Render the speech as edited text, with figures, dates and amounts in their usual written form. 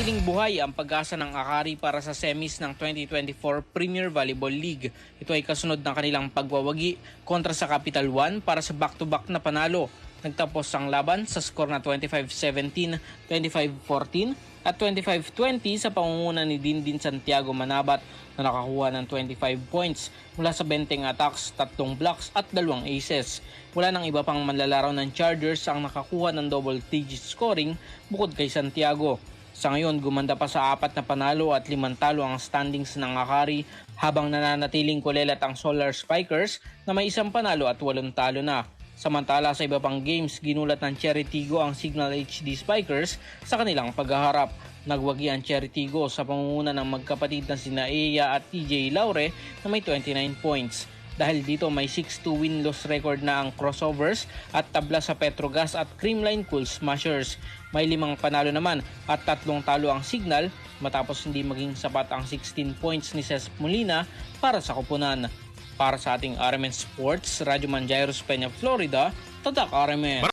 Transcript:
Nanatiling buhay ang pag-asa ng Akari para sa semis ng 2024 Premier Volleyball League. Ito ay kasunod ng kanilang pagwawagi kontra sa Capital One para sa back-to-back na panalo. Nagtapos ang laban sa score na 25-17, 25-14 at 25-20 sa pangunguna ni Dindin Santiago Manabat na nakakuha ng 25 points mula sa 20 attacks, 3 blocks at 2 aces. Wala nang iba pang manlalaro ng Chargers ang nakakuha ng double-digit scoring bukod kay Santiago. Sa ngayon, gumanda pa sa 4 na panalo at 5 talo ang standings ng Akari habang nananatiling kulelat ang Solar Spikers na may 1 panalo at 8 talo na. Samantala sa iba pang games, ginulat ng Cherry Tigo ang Signal HD Spikers sa kanilang paghaharap. Nagwagi ang Cherry Tigo sa pangunguna ng magkapatid na sina Eya at TJ Laure na may 29 points. Dahil dito may 6-2 win-loss record na ang Crossovers at tabla sa Petrogas at Creamline Cool Smashers. May 5 panalo naman at 3 talo ang Signal matapos hindi maging sapat ang 16 points ni Cesc Molina para sa koponan. Para sa ating RMN Sports, Radyo Manjairos, Peña, Florida, Tatak RMN.